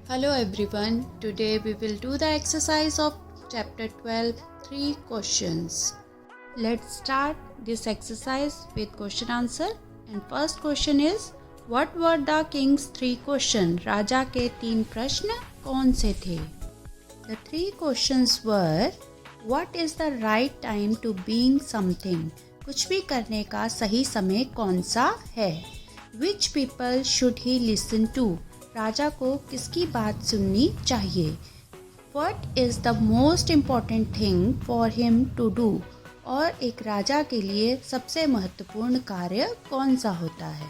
Hello everyone, today we will do the exercise of chapter 12, 3 questions. Let's start this exercise with question answer and first question is what were the king's 3 questions? राजा के 3 प्रश्न कौन से थे? The 3 questions were what is the right time to being something? कुछ भी करने का सही समय कौन सा है? Which people should he listen to? राजा को किसकी बात सुननी चाहिए? What is the most important thing for him to do? और एक राजा के लिए सबसे महत्वपूर्ण कार्य कौन सा होता है?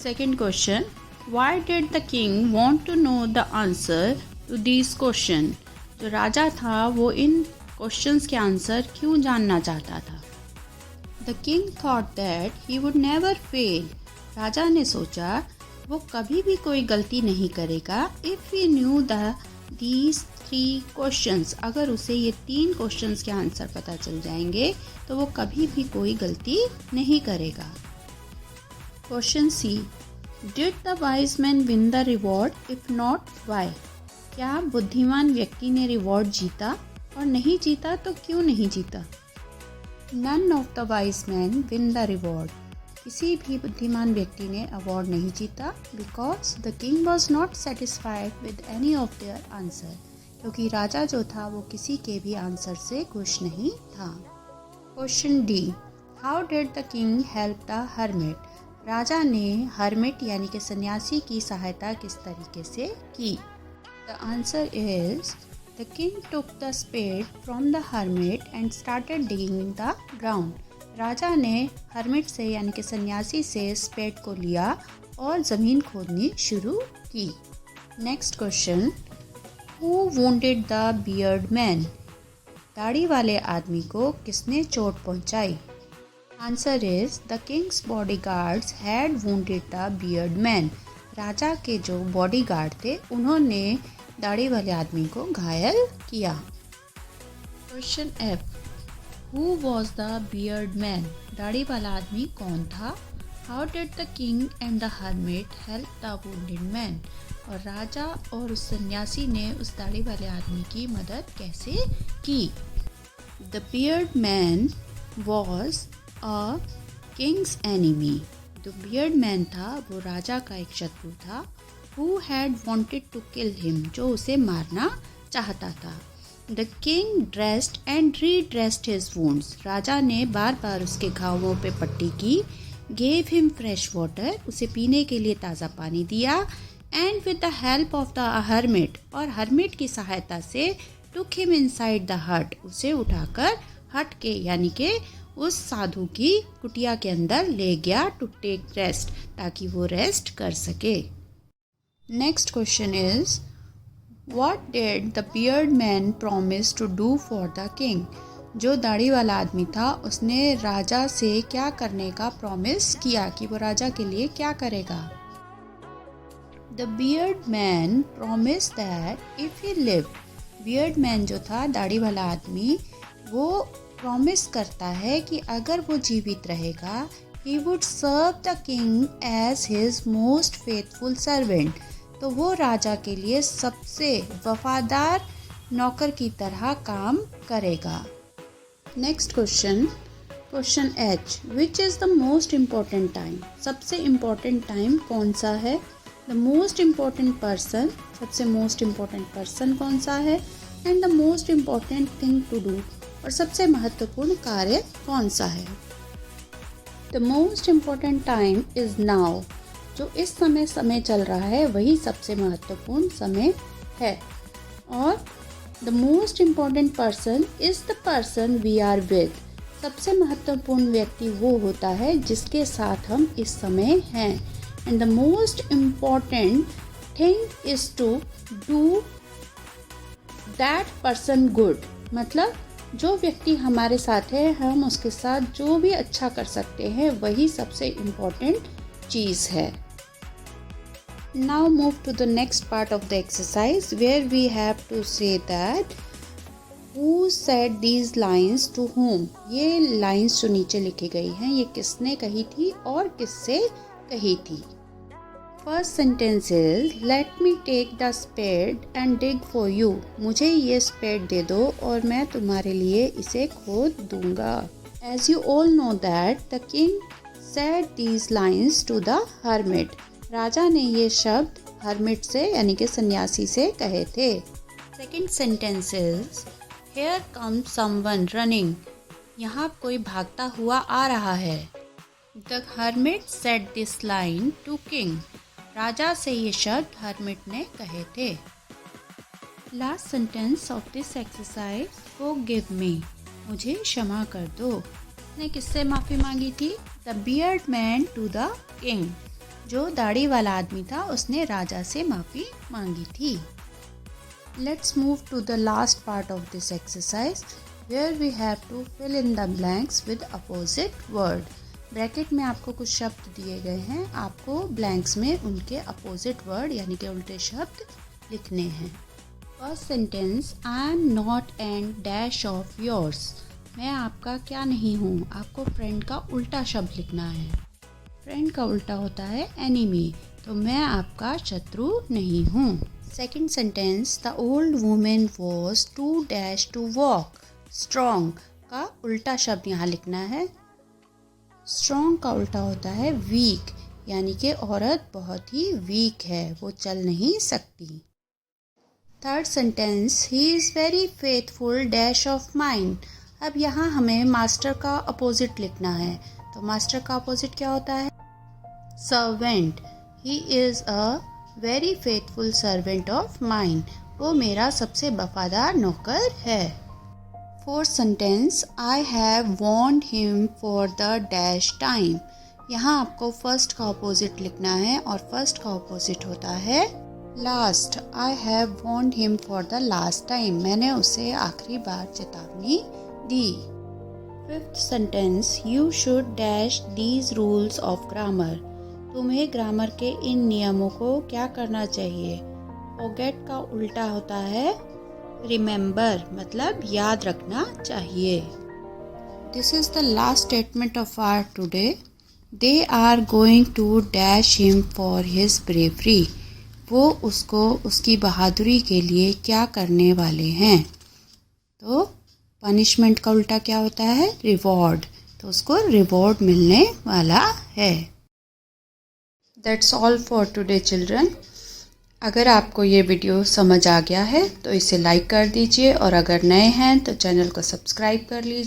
Second question, why did the king want to know the answer to these questions? जो राजा था वो इन क्वेश्चंस के आंसर क्यों जानना चाहता था? The king thought that he would never fail. राजा ने सोचा वो कभी भी कोई गलती नहीं करेगा if he knew these 3 questions. अगर उसे ये 3 क्वेश्चंस के आंसर पता चल जाएंगे तो वो कभी भी कोई गलती नहीं करेगा. Question C, Did the wise man win the reward? If not, why? क्या बुद्धिमान व्यक्ति ने रिवॉर्ड जीता और नहीं जीता तो क्यों नहीं जीता? None of the wise men win the reward. किसी भी बुद्धिमान व्यक्ति ने अवार्ड नहीं जीता because the king was not satisfied with any of their answer. क्योंकि राजा जो था वो किसी के भी आंसर से खुश नहीं था. Question D, How did the king help the hermit? राजा ने hermit यानी कि सन्यासी की सहायता किस तरीके से की? The answer is the king took the spade from the hermit and started digging the ground. राजा ने हर्मिट से यानी कि सन्यासी से स्पेड को लिया और ज़मीन खोदनी शुरू की. Next question, who wounded the beard man? दाढ़ी वाले आदमी को किसने चोट पहुंचाई? Answer is the king's bodyguards had wounded the beard man. राजा के जो बॉडीगार्ड थे उन्होंने दाढ़ी वाले आदमी को घायल किया. Question F, Who was the beard man? दाढ़ी वाला आदमी कौन था? How did the king and the hermit help the wounded man? और राजा और उस सन्यासी ने उस दाढ़ी वाले आदमी की मदद कैसे की? The beard man was a king's enemy. जो beard man था वो राजा का एक शत्रु था. Who had wanted to kill him? जो उसे मारना चाहता था. The king dressed and redressed his wounds. राजा ने बार बार उसके घावों पे पट्टी की. Gave him fresh water. उसे पीने के लिए ताज़ा पानी दिया. And with the help of the hermit, और hermit की सहायता से took him inside the hut. उसे उठाकर हट के यानी कि उस साधु की कुटिया के अंदर ले गया to take rest, ताकि वो रेस्ट कर सके. Next question is, What did the beard man promise to do for the king? जो दाढ़ी वाला आदमी था उसने राजा से क्या करने का प्रॉमिस किया कि वो राजा के लिए क्या करेगा? The beard man promised that if he lived, beard man जो था दाढ़ी वाला आदमी वो प्रॉमिस करता है कि अगर वो जीवित रहेगा he would serve the king as his most faithful servant. तो वो राजा के लिए सबसे वफादार नौकर की तरह काम करेगा. Next question, question H, which is the most important time? सबसे इम्पॉर्टेंट टाइम कौन सा है? द मोस्ट इम्पॉर्टेंट पर्सन, सबसे मोस्ट इम्पॉर्टेंट पर्सन कौन सा है? And the most important thing to do, और सबसे महत्वपूर्ण कार्य कौन सा है? The most important time is now. जो इस समय चल रहा है वही सबसे महत्वपूर्ण समय है. और the most important person is the person we are with. सबसे महत्वपूर्ण व्यक्ति वो होता है जिसके साथ हम इस समय हैं. And the most important thing is to do that person good. मतलब जो व्यक्ति हमारे साथ है हम उसके साथ जो भी अच्छा कर सकते हैं वही सबसे इम्पॉर्टेंट चीज़ है. Now move to the next part of the exercise where we have to say that who said these lines to whom. ये lines जो नीचे लिखी गई हैं ये किसने कही थी और किससे कही थी? First sentence is let me take the spade and dig for you. मुझे ये स्पेड दे दो और मैं तुम्हारे लिए इसे खोद दूंगा। As you all know that the king said these lines to the hermit. राजा ने ये शब्द हर्मिट से यानी कि सन्यासी से कहे थे। Second sentence is here comes someone running. यहाँ कोई भागता हुआ आ रहा है। The hermit said this line to king. राजा से ये शब्द हर्मिट ने कहे थे। Last sentence of this exercise forgive me. मुझे क्षमा कर दो। उसने किससे माफ़ी मांगी थी? The beard man to the king. जो दाढ़ी वाला आदमी था उसने राजा से माफ़ी मांगी थी। Let's move to the last part of this exercise where we have to fill in the blanks with opposite word. Bracket में आपको कुछ शब्द दिए गए हैं, आपको ब्लैंक्स में उनके अपोजिट वर्ड यानी कि उल्टे शब्द लिखने हैं। First sentence I am not an dash of yours. मैं आपका क्या नहीं हूँ। आपको फ्रेंड का उल्टा शब्द लिखना है। फ्रेंड का उल्टा होता है एनिमी, तो मैं आपका शत्रु नहीं हूँ। Second sentence the old women was to dash to walk. Strong का उल्टा शब्द यहाँ लिखना है। स्ट्रॉन्ग का उल्टा होता है वीक, यानी कि औरत बहुत ही वीक है, वो चल नहीं सकती। Third sentence he is very faithful dash of mind. अब यहाँ हमें मास्टर का अपोजिट लिखना है, तो मास्टर का अपोजिट क्या होता है? Servant. He is a very faithful servant of mind. वो मेरा सबसे वफादार नौकर है। Fourth sentence I have warned him for the dash time. यहाँ आपको फर्स्ट का अपोजिट लिखना है और फर्स्ट का अपोजिट होता है last. I have warned him for the last time. मैंने उसे आखिरी बार चेतावनी दी। Fifth sentence you should dash these rules of grammar. तुम्हें ग्रामर के इन नियमों को क्या करना चाहिए? फॉरगेट का उल्टा होता है रिमेंबर, मतलब याद रखना चाहिए। This is the last statement of our today. They are going to dash him for his bravery. वो उसको उसकी बहादुरी के लिए क्या करने वाले हैं? तो पनिशमेंट का उल्टा क्या होता है? रिवॉर्ड। तो उसको रिवॉर्ड मिलने वाला है। That's all for today children. अगर आपको ये वीडियो समझ आ गया है तो इसे लाइक कर दीजिए और अगर नए हैं तो चैनल को सब्सक्राइब कर लीजिए।